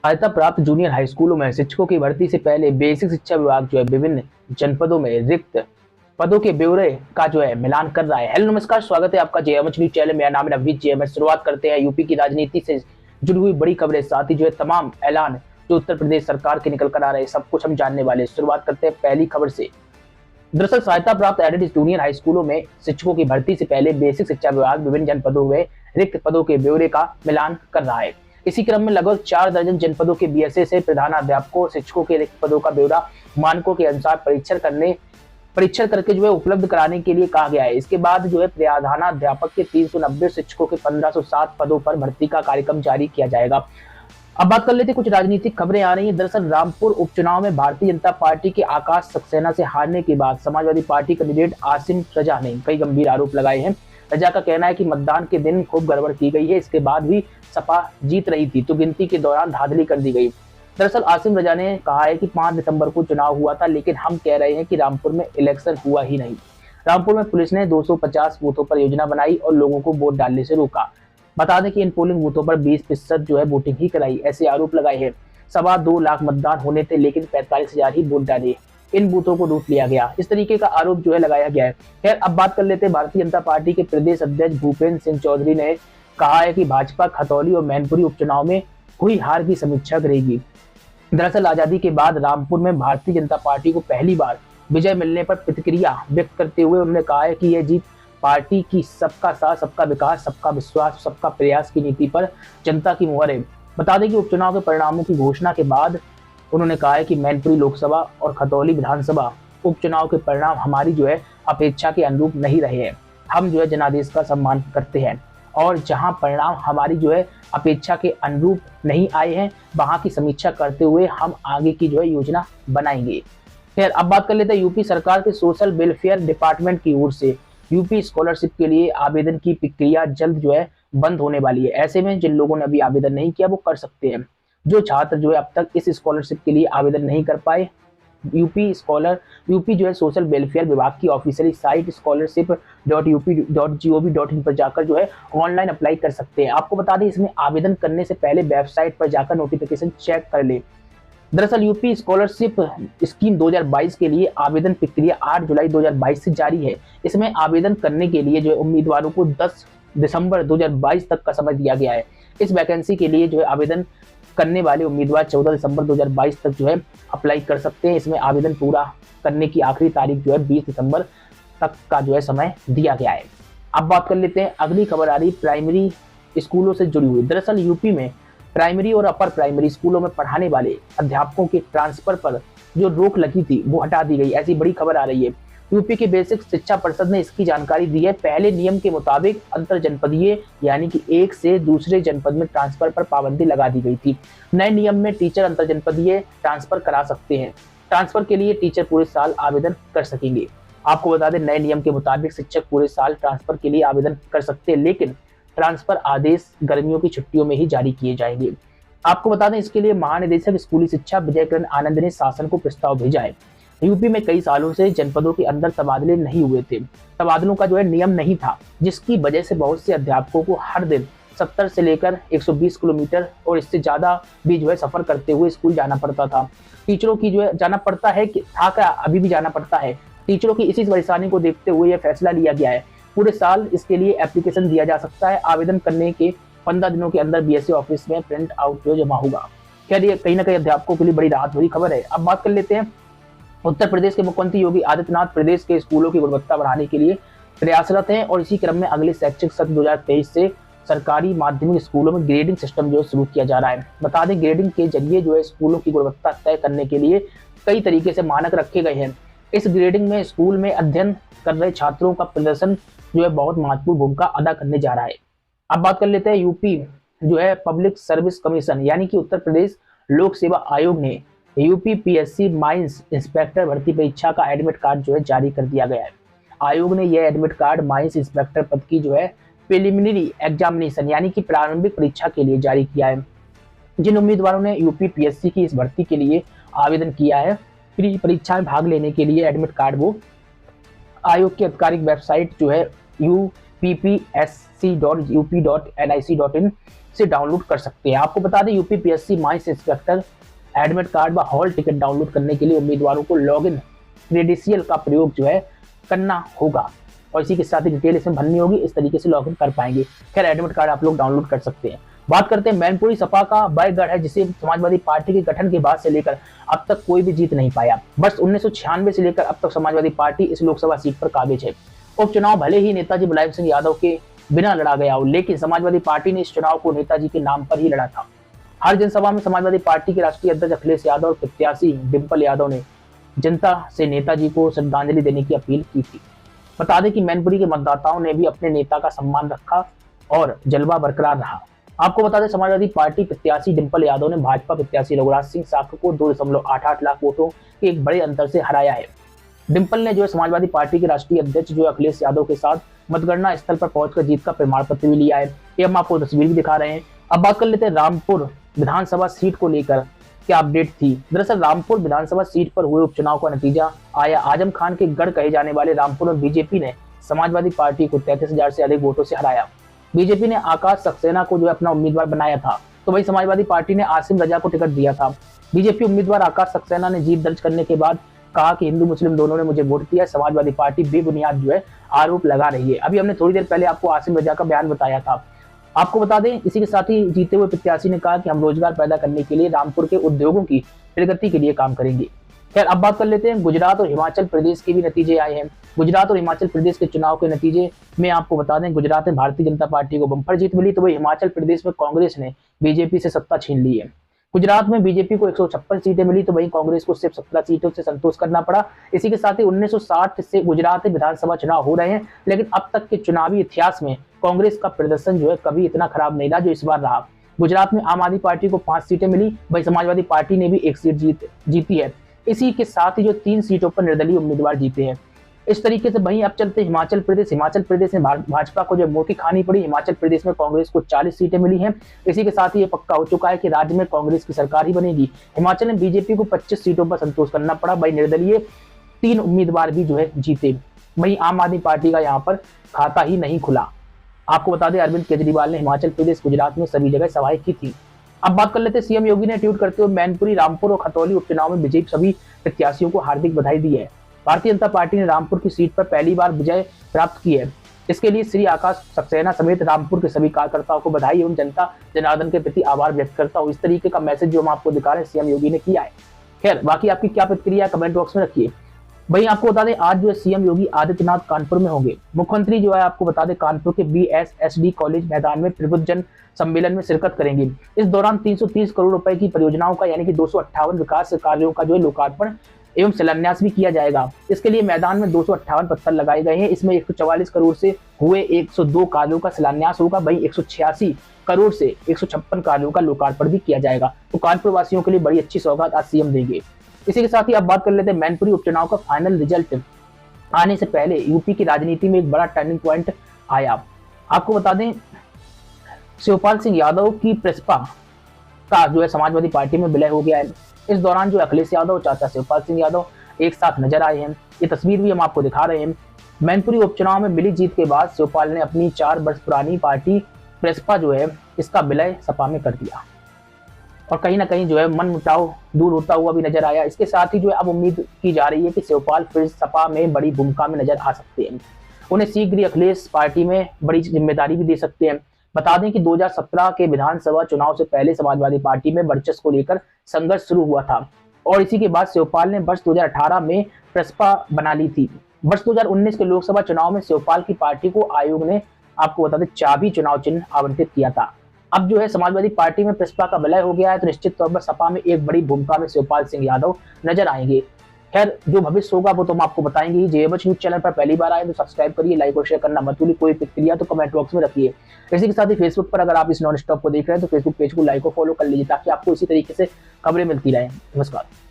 सहायता प्राप्त junior high स्कूलों में शिक्षकों की भर्ती से पहले बेसिक शिक्षा विभाग जो है विभिन्न जनपदों में रिक्त पदों के ब्यौरे का जो है मिलान कर रहा है। हेलो नमस्कार, स्वागत है आपका जेएमएच न्यूज चैनल। मेरा नाम है नवनीत जेएमएच। शुरुआत करते हैं यूपी की राजनीति से जुड़ी हुई बड़ी खबरें, साथ ही जो है तमाम ऐलान जो उत्तर प्रदेश सरकार के निकल कर आ रहे हैं, सब कुछ हम जानने वाले। शुरुआत करते हैं पहली खबर से। दरअसल सहायता प्राप्त एडेड जूनियर हाई स्कूलों में शिक्षकों की भर्ती से पहले बेसिक शिक्षा विभाग विभिन्न जनपदों में रिक्त पदों के ब्यौरे का मिलान कर रहा है। इसी क्रम में लगभग 4 दर्जन जनपदों के बीएसए से प्रधानाध्यापकों शिक्षकों के रिक्त पदों का ब्यौरा मानकों के अनुसार परीक्षण करके जो है उपलब्ध कराने के लिए कहा गया है। इसके बाद जो है प्रधानाध्यापक के 390 शिक्षकों के 1507 पदों पर भर्ती का कार्यक्रम जारी किया जाएगा। अब बात कर लेते हैं, कुछ राजनीतिक खबरें आ रही हैं। दरअसल रामपुर उपचुनाव में भारतीय जनता पार्टी के आकाश सक्सेना से हारने के बाद समाजवादी पार्टी कैंडिडेट आसिम रजा ने कई गंभीर आरोप लगाए हैं। रजा का कहना है कि मतदान के दिन खूब गड़बड़ की गई है, इसके बाद भी सपा जीत रही थी तो गिनती के दौरान धांधली कर दी गई। दरअसल आसिम रजा ने कहा है कि 5 दिसंबर को चुनाव हुआ था, लेकिन हम कह रहे हैं कि रामपुर में इलेक्शन हुआ ही नहीं। रामपुर में पुलिस ने 250 बूथों पर योजना बनाई और लोगों को वोट डालने से रोका। बता दें कि इन पोलिंग बूथों पर 20% जो है वोटिंग ही कराई, ऐसे आरोप लगाए हैं। 2.25 लाख मतदान होने थे, लेकिन 45,000 ही वोट डाले। इन बूथों को लूट लिया गया, इस तरीके का आरोप जो है लगाया गया है। खैर, अब बात कर लेते हैं भारतीय जनता पार्टी के प्रदेश अध्यक्ष भूपेंद्र सिंह चौधरी ने कहा है कि भाजपा खतौली और मैनपुरी उपचुनाव में हुई हार की समीक्षा करेगी। दरअसल आजादी के बाद रामपुर में भारतीय जनता पार्टी को पहली बार विजय मिलने पर प्रतिक्रिया व्यक्त करते हुए उन्होंने कहा है कि यह जीत पार्टी की सबका साथ, सबका विकास, सबका विश्वास, सबका प्रयास की नीति पर जनता की मुहर है। बता दें कि उपचुनाव के परिणामों की घोषणा के बाद उन्होंने कहा है कि मैनपुरी लोकसभा और खतौली विधानसभा उपचुनाव के परिणाम हमारी जो है अपेक्षा के अनुरूप नहीं रहे हैं। हम जो है जनादेश का सम्मान करते हैं और जहां परिणाम हमारी जो है अपेक्षा के अनुरूप नहीं आए हैं, वहां की समीक्षा करते हुए हम आगे की जो है योजना बनाएंगे। खैर, अब बात कर लेते हैं यूपी सरकार के सोशल वेलफेयर डिपार्टमेंट की ओर से यूपी स्कॉलरशिप के लिए आवेदन की प्रक्रिया जल्द जो है बंद होने वाली है। ऐसे में जिन लोगों ने अभी आवेदन नहीं किया वो कर सकते हैं। जो छात्र जो है अब तक इस स्कॉलरशिप के लिए आवेदन नहीं कर पाए, यूपी जो है सोशल वेलफेयर विभाग की ऑफिशियली साइट scholarship.up.gov.in पर जाकर जो है ऑनलाइन अप्लाई कर सकते हैं। आपको बता दें, इसमें आवेदन करने से पहले वेबसाइट पर जाकर नोटिफिकेशन चेक कर ले। दरअसल यूपी स्कॉलरशिप स्कीम 2022 के लिए आवेदन प्रक्रिया 8 जुलाई 2022 से जारी है। इसमें आवेदन करने के लिए जो है उम्मीदवारों को 10 दिसंबर 2022 तक का समय दिया गया है। इस वैकेंसी के लिए जो है आवेदन करने वाले उम्मीदवार 14 दिसंबर 2022 तक जो है अप्लाई कर सकते हैं। इसमें आवेदन पूरा करने की आखिरी तारीख जो है 20 दिसंबर तक का जो है समय दिया गया है। अब बात कर लेते हैं, अगली खबर आ रही प्राइमरी स्कूलों से जुड़ी हुई। दरअसल यूपी में प्राइमरी और अपर प्राइमरी स्कूलों में पढ़ाने वाले अध्यापकों के ट्रांसफर पर जो रोक लगी थी वो हटा दी गई, ऐसी बड़ी खबर आ रही है। यूपी के बेसिक शिक्षा परिषद ने इसकी जानकारी दी है। पहले नियम के मुताबिक अंतर जनपदीय यानी कि एक से दूसरे जनपद में ट्रांसफर पर पाबंदी लगा दी गई थी। नए नियम में टीचर अंतर जनपदीय ट्रांसफर करा सकते हैं। ट्रांसफर के लिए टीचर पूरे साल आवेदन कर सकेंगे। आपको बता दें, नए नियम के मुताबिक शिक्षक पूरे साल ट्रांसफर के लिए आवेदन कर सकते हैं, लेकिन ट्रांसफर आदेश गर्मियों की छुट्टियों में ही जारी किए जाएंगे। आपको बता दें, इसके लिए महानिदेशक स्कूली शिक्षा विजयकरण आनंद ने शासन को प्रस्ताव भेजा है। यूपी में कई सालों से जनपदों के अंदर तबादले नहीं हुए थे, तबादलों का जो है नियम नहीं था, जिसकी वजह से बहुत से अध्यापकों को हर दिन 70 से लेकर 120 किलोमीटर और इससे ज्यादा भी जो है सफर करते हुए स्कूल जाना पड़ता था। टीचरों की जो है जाना पड़ता है कि था क्या, अभी भी जाना पड़ता है। टीचरों की इसी परेशानी को देखते हुए यह फैसला लिया गया है। पूरे साल इसके लिए एप्लीकेशन दिया जा सकता है। आवेदन करने के 15 दिनों के अंदर बीएससी ऑफिस में प्रिंट आउट जो जमा होगा। खैर, ये कहीं ना कहीं अध्यापकों के लिए बड़ी राहत भरी खबर है। अब बात कर लेते हैं, उत्तर प्रदेश के मुख्यमंत्री योगी आदित्यनाथ प्रदेश के स्कूलों की गुणवत्ता बढ़ाने के लिए प्रयासरत हैं और इसी क्रम में अगले शैक्षिक सत्र 2023 से सरकारी माध्यमिक स्कूलों में ग्रेडिंग सिस्टम जो शुरू किया जा रहा है। बता दें, ग्रेडिंग के जरिए जो है स्कूलों की गुणवत्ता तय करने के लिए कई तरीके से मानक रखे गए हैं। इस ग्रेडिंग में स्कूल में अध्ययन कर रहे छात्रों का प्रदर्शन जो है बहुत महत्वपूर्ण भूमिका अदा करने जा रहा है। अब बात कर लेते हैं, यूपी जो है पब्लिक सर्विस कमीशन यानी कि उत्तर प्रदेश लोक सेवा आयोग ने यूपीपीएससी माइंस इंस्पेक्टर भर्ती परीक्षा का एडमिट कार्ड जो है जारी कर दिया गया है। आयोग ने यह एडमिट कार्ड माइंस इंस्पेक्टर पद की जो है प्रिलिमिनरी एग्जामिनेशन यानी कि प्रारंभिक परीक्षा के लिए जारी किया है। जिन उम्मीदवारों ने यूपीपीएससी की इस भर्ती के लिए आवेदन किया है, प्री परीक्षा में भाग लेने के लिए एडमिट कार्ड वो आयोग की आधिकारिक वेबसाइट जो है ppsc.up.nic.in से डाउनलोड कर सकते हैं। आपको बता दें UP PSC mines inspector admit card व हॉल टिकट डाउनलोड करने के लिए उम्मीदवारों को लॉगिन क्रेडेंशियल का प्रयोग जो है करना होगा और इसी के साथ ही डिटेल इसमें भरनी होगी, इस तरीके से लॉगिन कर पाएंगे। खैर एडमिट कार्ड आप लोग डाउनलोड कर सकते हैं। बात करते हैं मैनपुरी सपा का वह गढ़ है जिसे समाजवादी पार्टी के गठन के बाद से लेकर अब तक कोई भी जीत नहीं पाया। वर्ष 1996 से लेकर अब तक समाजवादी पार्टी इस लोकसभा सीट पर काबिज है। उपचुनाव भले ही नेताजी मुलायम सिंह यादव के बिना लड़ा गया हो, लेकिन समाजवादी पार्टी ने इस चुनाव को नेताजी के नाम पर ही लड़ा था। हर जनसभा में समाजवादी पार्टी के राष्ट्रीय अध्यक्ष अखिलेश यादव और प्रत्याशी डिम्पल यादव ने जनता से नेताजी को श्रद्धांजलि देने की अपील की थी। बता दें कि मैनपुरी के मतदाताओं ने भी अपने नेता का सम्मान रखा और जलवा बरकरार रहा। आपको बता दें समाजवादी पार्टी प्रत्याशी डिम्पल यादव ने भाजपा प्रत्याशी रघुराज सिंह साक्य को 2.88 लाख वोटों के एक बड़े अंतर से हराया है। डिम्पल ने जो है समाजवादी पार्टी के राष्ट्रीय अध्यक्ष जो अखिलेश यादव के साथ मतगणना स्थल पर पहुंचकर जीत का प्रमाण पत्र भी लिया है। ये हम आपको तस्वीर भी दिखा रहे हैं। अब बात कर लेते हैं रामपुर विधानसभा सीट को लेकर क्या अपडेट थी। दरअसल रामपुर विधानसभा सीट पर हुए उपचुनाव का नतीजा आया। आजम खान के गढ़ कहे जाने वाले रामपुर में बीजेपी ने समाजवादी पार्टी को 33,000 से अधिक वोटों से हराया। बीजेपी ने आकाश सक्सेना को जो अपना उम्मीदवार बनाया था, तो वही समाजवादी पार्टी ने आसिम रजा को टिकट दिया था। बीजेपी उम्मीदवार आकाश सक्सेना ने जीत दर्ज करने के बाद कहा कि हिंदू मुस्लिम दोनों ने मुझे वोट दिया। समाजवादी पार्टी बेबुनियाद जो है आरोप लगा रही है। अभी हमने थोड़ी देर पहले आपको आसिम रजा का बयान बताया था। आपको बता दें इसी के साथ ही जीते हुए प्रत्याशी ने कहा कि हम रोजगार पैदा करने के लिए रामपुर के उद्योगों की प्रगति के लिए काम करेंगे। खैर अब बात कर लेते हैं गुजरात और हिमाचल प्रदेश के भी नतीजे आए हैं। गुजरात और हिमाचल प्रदेश के चुनाव के नतीजे में आपको बता दें गुजरात में भारतीय जनता पार्टी को बम्पर जीत मिली, तो वही हिमाचल प्रदेश में कांग्रेस ने बीजेपी से सत्ता छीन ली है। गुजरात में बीजेपी को 156 सीटें मिली, तो वहीं कांग्रेस को सिर्फ 17 सीटों से संतोष करना पड़ा। इसी के साथ ही 1960 से गुजरात में विधानसभा चुनाव हो रहे हैं, लेकिन अब तक के चुनावी इतिहास में कांग्रेस का प्रदर्शन जो है कभी इतना खराब नहीं रहा जो इस बार रहा। गुजरात में आम आदमी पार्टी को 5 सीटें मिली, वहीं समाजवादी पार्टी ने भी 1 सीट जीती है। इसी के साथ ही जो 3 सीटों पर निर्दलीय उम्मीदवार जीते हैं। इस तरीके से वहीं अब चलते हिमाचल प्रदेश। हिमाचल प्रदेश में भाजपा को जो मोटी खानी पड़ी। हिमाचल प्रदेश में कांग्रेस को 40 सीटें मिली हैं। इसी के साथ ही ये पक्का हो चुका है कि राज्य में कांग्रेस की सरकार ही बनेगी। हिमाचल में बीजेपी को 25 सीटों पर संतोष करना पड़ा। वहीं निर्दलीय 3 उम्मीदवार भी जो है जीते। वहीं आम आदमी पार्टी का यहाँ पर खाता ही नहीं खुला। आपको बता दें अरविंद केजरीवाल ने हिमाचल प्रदेश गुजरात में सभी जगह सभाएं की थी। अब बात कर लेते हैं सीएम योगी ने ट्वीट करते हुए मैनपुरी रामपुर और खतौली उपचुनाव में विजयी सभी प्रत्याशियों को हार्दिक बधाई दी है। भारतीय जनता पार्टी ने रामपुर की सीट पर पहली बार विजय प्राप्त की है। इसके लिए श्री आकाश सक्सेना समेत रामपुर के सभी कार्यकर्ताओं को बधाई एवं जनता जनार्दन के प्रति आभार व्यक्त करता हूँ। इस तरीके का मैसेज जो हम आपको दिखा रहे हैं सीएम योगी ने किया है। खैर बाकी आपकी क्या प्रतिक्रिया है कमेंट बॉक्स में रखिए। वहीं आपको बता दें आज जो है सीएम योगी आदित्यनाथ कानपुर में होंगे। मुख्यमंत्री जो है आपको बता दें कानपुर के BSSD कॉलेज मैदान में प्रबुद्ध सम्मेलन में शिरकत करेंगे। इस दौरान 330 करोड़ रुपए की परियोजनाओं का यानी कि 258 विकास कार्यों का जो है लोकार्पण एवं शिलान्यास भी किया जाएगा। इसके लिए मैदान में 258 पत्थर लगाए गए हैं। इसमें 144 करोड़ से हुए 102 कार्यों का शिलान्यास होगा। वहीं 186 करोड़ से 156 कार्यों का लोकार्पण भी किया जाएगा। तो कानपुर वासियों के लिए बड़ी अच्छी सौगात आज सीएम देंगे। इसी के साथ ही अब बात कर लेते हैं मैनपुरी उपचुनाव का फाइनल रिजल्ट आने से पहले यूपी की राजनीति में एक बड़ा टर्निंग पॉइंट आया। आपको बता दें शिवपाल सिंह यादव की प्रेसपा का जो है समाजवादी पार्टी में विलय हो गया है। इस दौरान जो अखिलेश यादव चाचा शिवपाल सिंह यादव एक साथ नजर आए हैं। ये तस्वीर भी हम आपको दिखा रहे हैं। मैनपुरी उपचुनाव में मिली जीत के बाद शिवपाल ने अपनी 4 वर्ष पुरानी पार्टी प्रेसपा जो है इसका विलय सपा में कर दिया और कहीं ना कहीं जो है मन मुटाव दूर होता हुआ भी नजर आया। इसके साथ ही जो है अब उम्मीद की जा रही है कि शिवपाल फिर सपा में बड़ी भूमिका में नजर आ सकते हैं। उन्हें शीघ्र ही अखिलेश पार्टी में बड़ी जिम्मेदारी भी दे सकते हैं। बता दें कि 2017 के विधानसभा चुनाव से पहले समाजवादी पार्टी में वर्चस्व को लेकर संघर्ष शुरू हुआ था और इसी के बाद शिवपाल ने वर्ष 2018 में प्रेसपा बना ली थी। वर्ष 2019 के लोकसभा चुनाव में शिवपाल की पार्टी को आयोग ने आपको बता दें चाबी चुनाव चिन्ह आवंटित किया था। अब जो है समाजवादी पार्टी में प्रेसपा का विलय हो गया है, तो निश्चित तौर पर सपा में एक बड़ी भूमिका में शिवपाल सिंह यादव नजर आएंगे। खैर जो भविष्य होगा वो तो हम आपको बताएंगे ही। जेएमएच न्यूज चैनल पर पहली बार आए तो सब्सक्राइब करिए, लाइक और शेयर करना मत भूलिए। कोई प्रतिक्रिया तो कमेंट बॉक्स में रखिए। इसी के साथ ही फेसबुक पर अगर आप इस नॉन स्टॉप को देख रहे हैं तो फेसबुक पेज को लाइक और फॉलो कर लीजिए ताकि आपको इसी तरीके से खबरें मिलती रहें। नमस्कार।